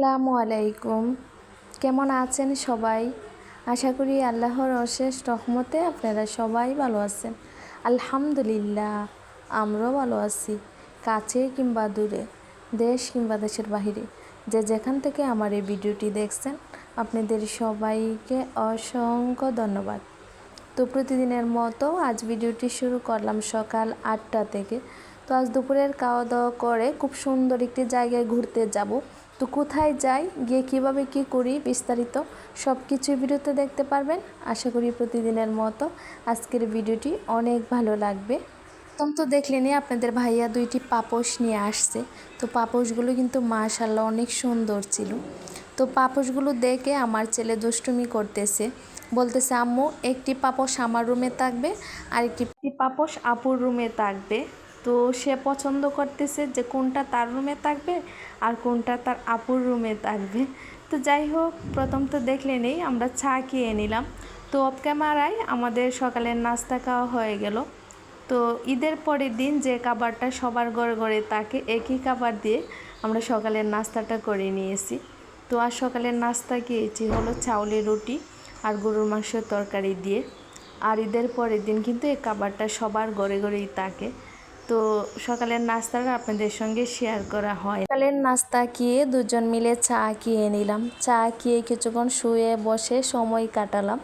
আসসালামু আলাইকুম। কেমন আছেন সবাই? আশা করি আল্লাহর অশেষ রহমতে আপনারা সবাই ভালো আছেন। আলহামদুলিল্লাহ, আমরাও ভালো আছি। কাছে কিংবা দূরে, দেশ কিংবা দেশের বাহিরে, যে যেখান থেকে আমার এই ভিডিওটি দেখছেন, আপনাদের সবাইকে অসংখ্য ধন্যবাদ। তো প্রতিদিনের মতো আজ ভিডিওটি শুরু করলাম সকাল 8টা থেকে। তো আজ দুপুরের খাওয়া দাওয়া করে খুব সুন্দর একটি জায়গায় ঘুরতে যাব। তো কোথায় যাই, গিয়ে কিভাবে কি করি, বিস্তারিত সব কিছুই ভিডিওতে দেখতে পারবেন। আশা করি প্রতিদিনের মতো আজকের ভিডিওটি অনেক ভালো লাগবে। প্রথম তো দেখলেনই আপনাদের ভাইয়া 2টি পাপোশ নিয়ে আসছে। তো পাপোশগুলো কিন্তু মাশাআল্লাহ অনেক সুন্দর ছিল। তো পাপোশগুলো দেখে আমার ছেলে দুষ্টুমি করতেছে, বলতেছে আম্মু একটি পাপোশ আমার রুমে থাকবে আর একটি পাপোশ আপুর রুমে থাকবে। তো সে পছন্দ করতেছে যে কোনটা তার রুমে থাকবে আর কোনটা তার আপুর রুমে থাকবে। তো যাই হোক, প্রথম তো দেখলেনই আমরা চা খেয়ে নিলাম। তো অফ ক্যামেরায় আমাদের সকালের নাস্তা খাওয়া হয়ে গেল। তো ঈদের পরের দিন যে খাবারটা সবার ঘরে ঘরে থাকে, একই খাবার দিয়ে আমরা সকালের নাস্তাটা করে নিয়েছি। তো আর সকালের নাস্তা খেয়েছি হলো চাউলের রুটি আর গরুর মাংসের তরকারি দিয়ে। আর ঈদের পরের দিন কিন্তু এই খাবারটা সবার ঘরে ঘরেই থাকে। তো সকালের নাস্তাটা আপনাদের সঙ্গে শেয়ার করা হয়। সকালের নাস্তা খেয়ে দুজন মিলে চা খেয়ে নিলাম। চা খেয়ে কিছুক্ষণ শুয়ে বসে সময় কাটালাম।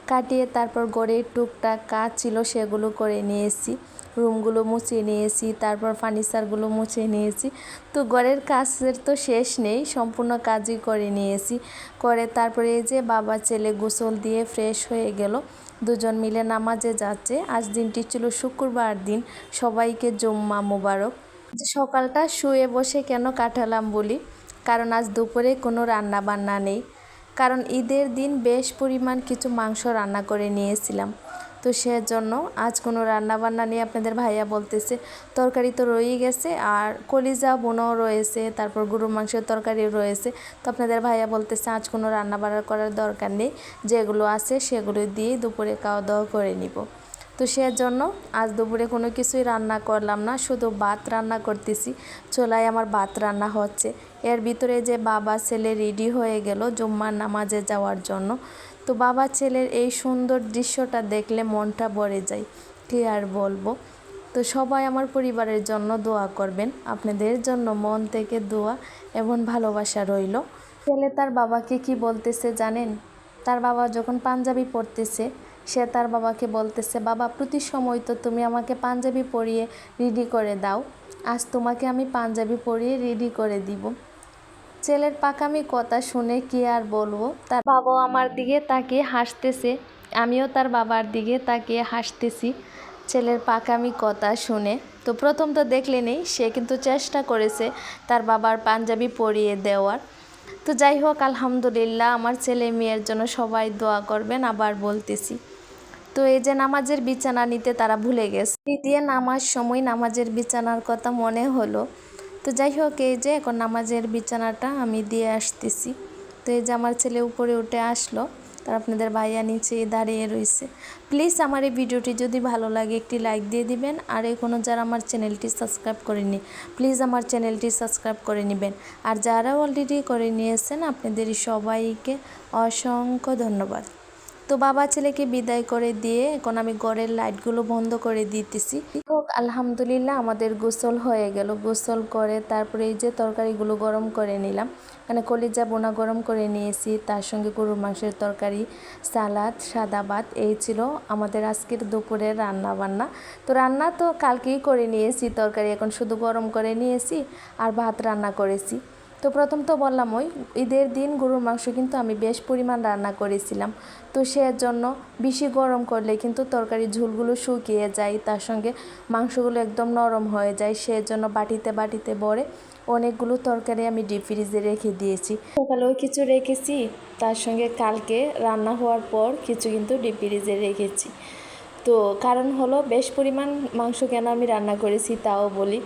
কাটিয়ে তারপর ঘরের টুকটাক কাজ ছিল সেগুলো করে নিয়েছি। রুমগুলো মুছিয়ে নিয়েছি, তারপর ফার্নিচারগুলো মুছিয়ে নিয়েছি। তো ঘরের কাজের তো শেষ নেই, সম্পূর্ণ কাজই করে নিয়েছি। করে তারপরে এই যে বাবা ছেলে গোসল দিয়ে ফ্রেশ হয়ে গেল, দুজন মিলে নামাজে যাচ্ছে। আজ দিনটি ছিল শুক্রবার দিন, সবাইকে জুম্মা মোবারক। সকালটা শুয়ে বসে কেন কাটালাম বলি, কারণ আজ দুপুরে কোনো রান্না বান্না নেই। কারণ ঈদের দিন বেশ পরিমাণ কিছু মাংস রান্না করে নিয়েছিলাম। তো সেজন্য আজ কোনো রান্না বান্না নিয়ে আপনাদের ভাইয়া বলতেছে তরকারি তো রয়েই গেছে আর কলিজা বোনাও রয়েছে, তারপর গরুর মাংসের তরকারিও রয়েছে। তো আপনাদের ভাইয়া বলতেছে আজ কোনো রান্না বান্না করার দরকার নেই, যেগুলো আছে সেগুলো দিয়েই দুপুরে খাওয়া দাওয়া করে নিব। তো সেজন্য আজ দুপুরে কোনো কিছুই রান্না করলাম না, শুধু ভাত রান্না করতেছি। চুলায় আমার ভাত রান্না হচ্ছে। এর ভিতরে যে বাবা ছেলে রেডি হয়ে গেল জুম্মার নামাজে যাওয়ার জন্য। তো বাবা ছেলের এই সুন্দর দৃশ্যটা দেখলে মনটা ভরে যায়, কী আর বলবো। তো সবাই আমার পরিবারের জন্য দোয়া করবেন, আপনাদের জন্য মন থেকে দোয়া এবং ভালোবাসা রইল। ছেলে তার বাবাকে কি বলতেছে জানেন? তার বাবা যখন পাঞ্জাবি পরতেছে, সে তার বাবাকে বলতেছে বাবা প্রতি সময় তো তুমি আমাকে পাঞ্জাবি পরিয়ে রেডি করে দাও, আজ তোমাকে আমি পাঞ্জাবি পরিয়ে রেডি করে দিব। ছেলের পাকামি কথা শুনে কি আর বলবো, তার বাবাও আমার দিকে তাকিয়ে হাসতেছে, আমিও তার বাবার দিকে তাকিয়ে হাসতেছি ছেলের পাকামি কথা শুনে। তো প্রথম তো দেখলেনই সে কিন্তু চেষ্টা করেছে তার বাবার পাঞ্জাবি পরিয়ে দেওয়ার। তো যাই হোক, আলহামদুলিল্লাহ, আমার ছেলে মেয়ের জন্য সবাই দোয়া করবেন, আবার বলতেছি। তো এই যে নামাজের বিছানা নিতে তারা ভুলে গেছে, দিয়ে নামাজ সময় নামাজের বিছানার কথা মনে হলো। তো যাই হোক, এই যে এখন নামাজের বিছানাটা আমি দিয়ে আসতেছি। তো এই যে আমার ছেলে উপরে উঠে আসলো, তার আপনাদের ভাইয়া নিচে দাঁড়িয়ে রয়েছে। প্লিজ আমার এই ভিডিওটি যদি ভালো লাগে একটি লাইক দিয়ে দিবেন, আর এখনও যারা আমার চ্যানেলটি সাবস্ক্রাইব করেনি প্লিজ আমার চ্যানেলটি সাবস্ক্রাইব করে নেবেন। আর যারা অলরেডি করে নিয়েছেন আপনাদের সবাইকে অসংখ্য ধন্যবাদ। তো বাবা ছেলেকে বিদায় করে দিয়ে এখন আমি ঘরের লাইটগুলো বন্ধ করে দিতেছি। হোক, আলহামদুলিল্লাহ, আমাদের গোসল হয়ে গেল। গোসল করে তারপরে এই যে তরকারিগুলো গরম করে নিলাম। এখানে কলিজা বোনা গরম করে নিয়েছি, তার সঙ্গে গরুর মাংসের তরকারি, সালাদ, সাদা ভাত, এই ছিল আমাদের আজকের দুপুরের রান্না বান্না। তো রান্না তো কালকেই করে নিয়েছি, তরকারি এখন শুধু গরম করে নিয়েছি আর ভাত রান্না করেছি। তো প্রথম তো বললাম ওই ঈদের দিন গরুর মাংস কিন্তু আমি বেশ পরিমাণ রান্না করেছিলাম। তো সেজন্য বেশি গরম করলে কিন্তু তরকারি ঝোলগুলো শুকিয়ে যায়, তার সঙ্গে মাংসগুলো একদম নরম হয়ে যায়। সেজন্য বাটিতে বাটিতে ভরে অনেকগুলো তরকারি আমি ডিপ ফ্রিজে রেখে দিয়েছি। সকালেও কিছু রেখেছি, তার সঙ্গে কালকে রান্না হওয়ার পর কিছু কিন্তু ডিপ ফ্রিজে রেখেছি। তো কারণ হলো বেশ পরিমাণ মাংস কেন আমি রান্না করেছি তাও বলি।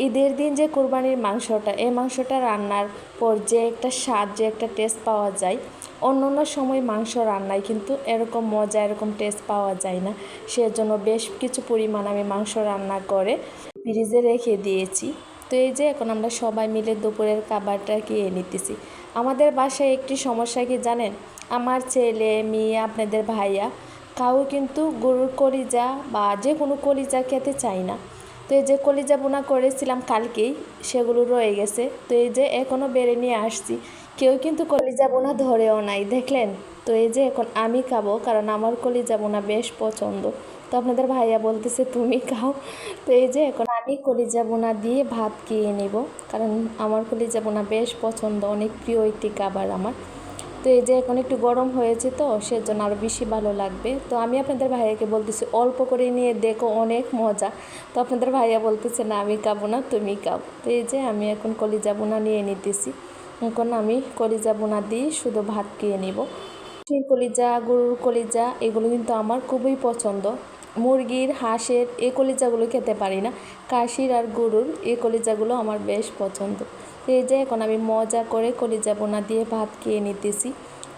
ঈদের দিন যে কোরবানির মাংসটা, এই মাংসটা রান্নার পর যে একটা স্বাদ, যে একটা টেস্ট পাওয়া যায়, অন্য অন্য সময় মাংস রান্নায় কিন্তু এরকম মজা, এরকম টেস্ট পাওয়া যায় না। সেজন্য বেশ কিছু পরিমাণ আমি মাংস রান্না করে ফ্রিজে রেখে দিয়েছি। তো এই যে এখন আমরা সবাই মিলে দুপুরের খাবারটা খেয়ে নিতেছি। আমাদের বাসায় একটি সমস্যা কি জানেন, আমার ছেলে মেয়ে আপনাদের ভাইয়া কাউ কিন্তু গরুর কলিজা বা যে কোনো কলিজা খেতে চায় না। তো এই যে কলিজা বোনা করেছিলাম কালকেই, সেগুলো রয়ে গেছে। তো এই যে এখনও বেড়ে নিয়ে আসছি, কেউ কিন্তু কলিজা বোনা ধরেও নাই, দেখলেন? তো এই যে এখন আমি খাবো, কারণ আমার কলিজা বোনা বেশ পছন্দ। তো আপনাদের ভাইয়া বলতেছে তুমি খাও। তো এই যে এখন আমি কলিজা বোনা দিয়ে ভাত খেয়ে নেব, কারণ আমার কলিজা বোনা বেশ পছন্দ, অনেক প্রিয় একটি খাবার আমার। তো এই যে এখন একটু গরম হয়েছে, তো সেজন্য আরও বেশি ভালো লাগবে। তো আমি আপনাদের ভাইয়াকে বলতেছি অল্প করে নিয়ে দেখো, অনেক মজা। তো আপনাদের ভাইয়া বলতেছে না আমি খাবো না, তুমি খাও। তো এই যে আমি এখন কলিজা বোনা নিয়ে নিতেছি। এখন আমি কলিজা বোনা দিয়ে শুধু ভাত খেয়ে নিব। খাসির কলিজা, গরুর কলিজা এগুলো কিন্তু আমার খুবই পছন্দ। মুরগির, হাঁসের এই কলিজাগুলো খেতে পারি না, খাসির আর গরুর এই কলিজাগুলো আমার বেশ পছন্দ। তো এই যে এখন আমি মজা করে কলিজা বোনা দিয়ে ভাত খেয়ে নিতেছি,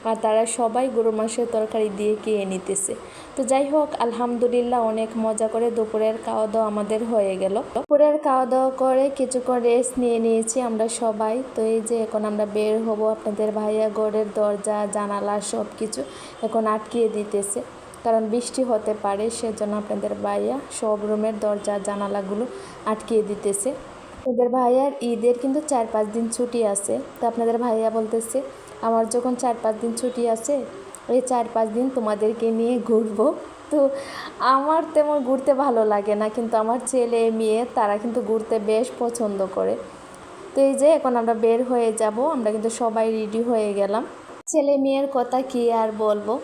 আর তারা সবাই গরুর মাংসের তরকারি দিয়ে খেয়ে নিতেছে। তো যাই হোক, আলহামদুলিল্লাহ অনেক মজা করে দুপুরের খাওয়া দাওয়া আমাদের হয়ে গেল। দুপুরের খাওয়া দাওয়া করে কিছুক্ষণ রেস্ট নিয়ে নিয়েছি আমরা সবাই। তো এই যে এখন আমরা বের হব, আপনাদের ভাইয়া ঘরের দরজা জানালা সব কিছু এখন আটকিয়ে দিতেছে, কারণ বৃষ্টি হতে পারে, সেজন্য আপনাদের ভাইয়া সব রুমের দরজা জানালাগুলো আটকিয়ে দিতেছে। আপনাদের ভাইয়ার ঈদের কিন্তু 4-5 দিন ছুটি আছে। তো আপনাদের ভাইয়া বলতেছে আমার যখন 4-5 দিন ছুটি আছে, এই 4-5 দিন তোমাদেরকে নিয়ে ঘুরবো। তো আমার তেমন ঘুরতে ভালো লাগে না, কিন্তু আমার ছেলে মেয়ে তারা কিন্তু ঘুরতে বেশ পছন্দ করে। তো এই যে এখন আমরা বের হয়ে যাব, আমরা কিন্তু সবাই রেডি হয়ে গেলাম। ছেলে মেয়ের কথা কি আর বলবো,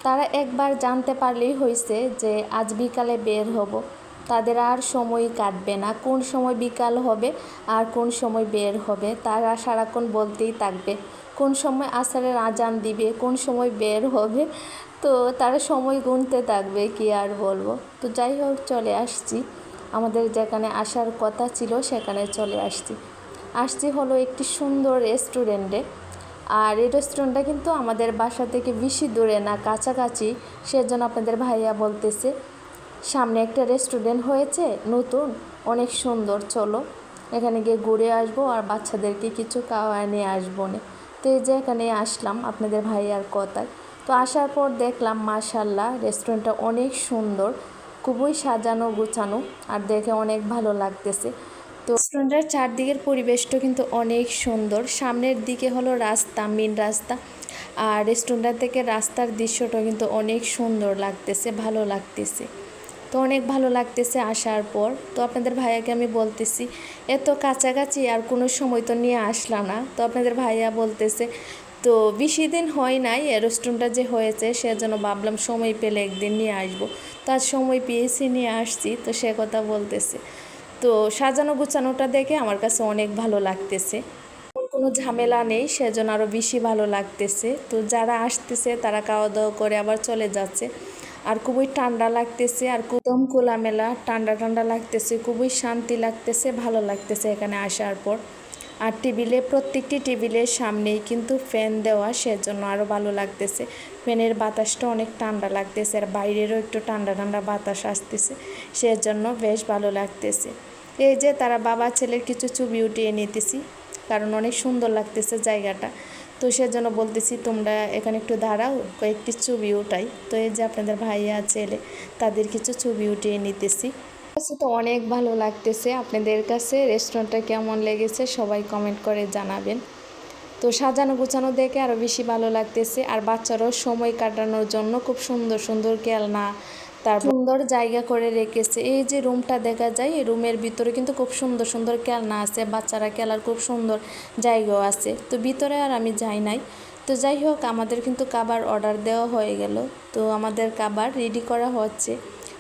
তারা একবার জানতে পারলেই হয়েছে যে আজ বিকালে বের হব, তাদের আর সময় কাটবে না, কোন সময় বিকাল হবে আর কোন সময় বের হবে তারা সারাক্ষণ বলতেই থাকবে, কোন সময় আসরের আজান দিবে, কোন সময় বের হবে। তো তারা সময় গুনতে থাকবে, কি আর বলবো। তো যাই হোক, চলে আসছি, আমাদের যেখানে আসার কথা ছিল সেখানে চলে আসছি হলো একটি সুন্দর রেস্টুরেন্টে। আর এই রেস্টুরেন্টটা কিন্তু আমাদের বাসা থেকে বেশি দূরে না, কাছাকাছি। সেজন্য আপনাদের ভাইয়া বলতেছে সামনে একটা রেস্টুরেন্ট হয়েছে নতুন, অনেক সুন্দর, চলো এখানে গিয়ে ঘুরে আসবো আর বাচ্চাদেরকে কিছু খাওয়ায় নিয়ে আসবো না। তো এই যে এখানে আসলাম আপনাদের ভাইয়ার কথায়। তো আসার পর দেখলাম মাশাল্লাহ রেস্টুরেন্টটা অনেক সুন্দর, খুবই সাজানো গুছানো, আর দেখে অনেক ভালো লাগতেছে। তো রেস্টুরেন্টের চারদিকের পরিবেশটা কিন্তু অনেক সুন্দর। সামনের দিকে হলো রাস্তা, মেন রাস্তা, আর রেস্টুরেন্ট থেকে রাস্তার দৃশ্যটা কিন্তু অনেক সুন্দর লাগতেছে, ভালো লাগতেছে। তো অনেক ভালো লাগতেছে আসার পর। তো আপনাদের ভাইয়াকে আমি বলতেছি এত কাছাকাছি আর কোনো সময় তো নিয়ে আসলা না। তো আপনাদের ভাইয়া বলতেছে তো বেশি দিন হয় নাই রেস্টুরেন্টটা যে হয়েছে, সেজন্য ভাবলাম সময় পেলে একদিন নিয়ে আসবো। তো আজ সময় পেয়েছি, নিয়ে আসছি। তো সে কথা বলতেছে, তো সাজানো গুছানোটা দেখে আমার কাছে অনেক ভালো লাগতেছে, কোনো ঝামেলা নেই, সেজন্য আরও বেশি ভালো লাগতেছে। তো যারা আসতেছে তারা খাওয়া দাওয়া করে আবার চলে যাচ্ছে, আর খুবই ঠান্ডা লাগতেছে, আর একদম খোলামেলা ঠান্ডা ঠান্ডা লাগতেছে, খুবই শান্তি লাগতেছে, ভালো লাগতেছে এখানে আসার পর। আর টেবিলে, প্রত্যেকটি টেবিলের সামনেই কিন্তু ফ্যান দেওয়া, সেজন্য আরও ভালো লাগতেছে। ফ্যানের বাতাসটা অনেক ঠান্ডা লাগতেছে, আর বাইরেরও একটু ঠান্ডা ঠান্ডা বাতাস আসতেছে, সেজন্য বেশ ভালো লাগতেছে। এই যে তারা বাবা ছেলের কিছু ছবি উঠিয়ে নিতেছি, কারণ অনেক সুন্দর লাগতেছে জায়গাটা। তো সেজন্য বলতেছি তোমরা এখানে একটু দাঁড়াও, কয়েকটি ছবি উঠাই। তো এই যে আপনাদের ভাইয়া ছেলে তাদের কিছু ছবি উঠিয়ে নিতেছি। তো অনেক ভালো লাগতেছে। আপনাদের কাছে রেস্টুরেন্টটা কেমন লেগেছে সবাই কমেন্ট করে জানাবেন। তো সাজানো গুছানো দেখে আরও বেশি ভালো লাগতেছে, আর বাচ্চারাও সময় কাটানোর জন্য খুব সুন্দর সুন্দর খেলনা, তার সুন্দর জায়গা করে রেখেছে। এই যে রুমটা দেখা যায়, এই রুমের ভিতরে কিন্তু খুব সুন্দর সুন্দর খেলনা আছে, বাচ্চারা খেলার খুব সুন্দর জায়গাও আছে। তো ভিতরে আর আমি যাই নাই। তো যাই হোক, আমাদের কিন্তু খাবার অর্ডার দেওয়া হয়ে গেল। তো আমাদের খাবার রেডি করা হচ্ছে।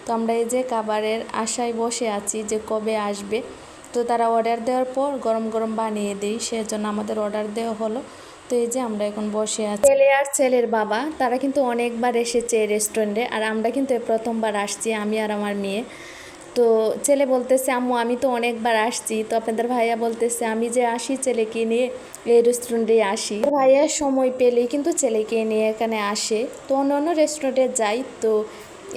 তো আমরা এই যে খাবারের আশায় বসে আছি যে কবে আসবে। তো তারা অর্ডার দেওয়ার পর গরম গরম বানিয়ে দিই, সেজন্য আমাদের অর্ডার দেওয়া হলো। তো এই যে আমরা এখন বসে আছি। ছেলে আর ছেলের বাবা তারা কিন্তু অনেকবার এসেছে এই রেস্টুরেন্টে, আর আমরা কিন্তু প্রথমবার আসছি, আমি আর আমার মেয়ে। তো ছেলে বলতেছে আম্মু আমি তো অনেকবার আসছি। তো আপনাদের ভাইয়া বলতেছে আমি যে আসি ছেলেকে নিয়ে এই রেস্টুরেন্টে আসি, ভাইয়া সময় পেলেই কিন্তু ছেলেকে নিয়ে এখানে আসে। তো অন্য অন্য রেস্টুরেন্টে যাই, তো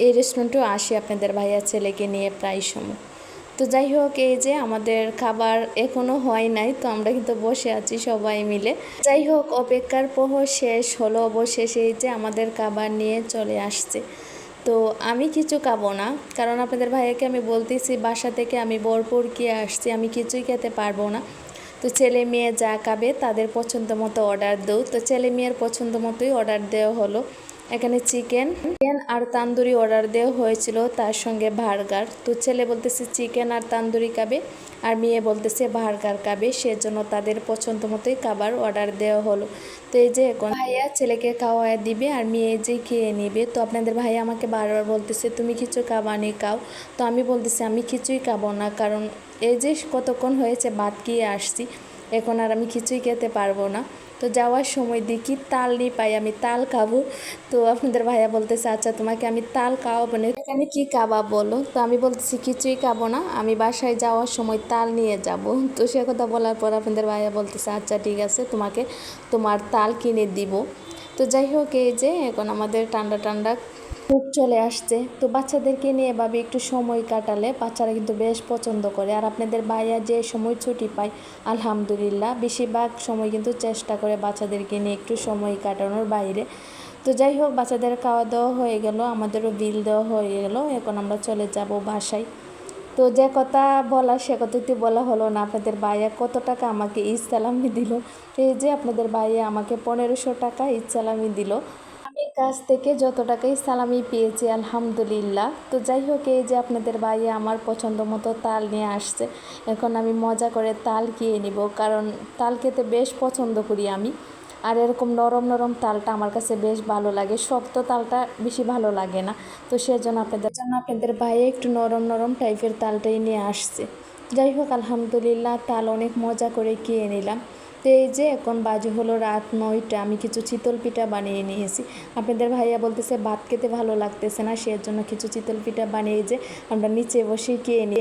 এই রেস্টুরেন্টেও আসি আপনাদের ভাইয়া ছেলেকে নিয়ে প্রায় সময়। তো যাই হোক, এই যে আমাদের খাবার এখনও হয় নাই, তো আমরা কিন্তু বসে আছি সবাই মিলে। যাই হোক, অপেক্ষার প্রহর শেষ হলো, অবশেষে এই যে আমাদের খাবার নিয়ে চলে আসছে। তো আমি কিছু খাবো না, কারণ আপনাদের ভাইয়াকে আমি বলতেছি বাসা থেকে আমি ভরপুর খেয়ে আসছি, আমি কিছুই খেতে পারবো না। তো ছেলে মেয়ে যা খাবে তাদের পছন্দ মতো অর্ডার দেও। তো ছেলে মেয়ের পছন্দ মতোই অর্ডার দেওয়া হলো। এখানে চিকেন আর তান্দুরি অর্ডার দেওয়া হয়েছিল, তার সঙ্গে বার্গার। তো ছেলে বলতেছে চিকেন আর তান্দুরি খাবে, আর মেয়ে বলতেছে বার্গার খাবে, সেজন্য তাদের পছন্দ মতোই খাবার অর্ডার দেওয়া হলো। তো এই যে এখন ভাইয়া ছেলেকে খাওয়ায় দিবে আর মেয়ে যে খেয়ে নেবে। তো আপনাদের ভাইয়া আমাকে বারবার বলতেছে তুমি কিছু খাবানি খাও। তো আমি বলতেছি আমি কিছুই খাবো না, কারণ এই যে কতক্ষণ হয়েছে ভাত খেয়ে আসছি, এখন আর আমি কিছুই খেতে পারবো না। তো যাওয়ার সময় দেখি তাল নিয়ে পাই, আমি তাল খাবো। তো আপনাদের ভাইয়া বলতেছে আচ্ছা তোমাকে আমি তাল খাওয়াবো না, এখানে কি খাবা বলো। তো আমি বলতেছি কিছুই খাবো না, আমি বাসায় যাওয়ার সময় তাল নিয়ে যাব। তো সে কথা বলার পর আপনাদের ভাইয়া বলতেছে আচ্ছা ঠিক আছে, তোমাকে তোমার তাল কিনে দিব। তো যাই হোক, এই যে এখন আমাদের ঠান্ডা ঠান্ডা খুব চলে আসছে। তো বাচ্চাদেরকে নিয়ে এভাবে একটু সময় কাটালে বাচ্চারা কিন্তু বেশ পছন্দ করে। আর আপনাদের ভাইয়া যে সময় ছুটি পায় আলহামদুলিল্লাহ বেশিরভাগ সময় কিন্তু চেষ্টা করে বাচ্চাদেরকে নিয়ে একটু সময় কাটানোর বাইরে। তো যাই হোক, বাচ্চাদের খাওয়া দাওয়া হয়ে গেল, আমাদেরও বিল দেওয়া হয়ে গেল, এখন আমরা চলে যাব বাসায়। তো যে কথা বলা সে কথা তো বলা হলো না, আপনাদের ভাইয়া কত টাকা আমাকে ঈদ সালামি দিল। এই যে আপনাদের ভাইয়া আমাকে 1500 টাকা ঈদ সালামি দিল। আমি কাছ থেকে যত টাকাই সালামি পেয়েছি আলহামদুলিল্লাহ। তো যাই হোক, এই যে আপনাদের ভাইয়া আমার পছন্দ মতো তাল নিয়ে আসছে, এখন আমি মজা করে তাল খেয়ে নিব, কারণ তাল খেতে বেশ পছন্দ করি আমি। আর এরকম নরম নরম তালটা আমার কাছে বেশ ভালো লাগে, শক্ত তালটা বেশি ভালো লাগে না। তো সেজন্য আপনাদের ভাইয়া একটু নরম নরম টাইপের তালটাই নিয়ে আসছে। যাই হোক, আলহামদুলিল্লাহ তাল অনেক মজা করে খেয়ে নিলাম। তো এই যে এখন বাজে হলো রাত 9টা, আমি কিছু চিতল পিঠা বানিয়ে নিয়েছি। আপনাদের ভাইয়া বলতেছে ভাত খেতে ভালো লাগতেছে না, সেজন্য কিছু চিতল পিঠা বানিয়ে যে আমরা নিচে বসে খেয়ে নিই।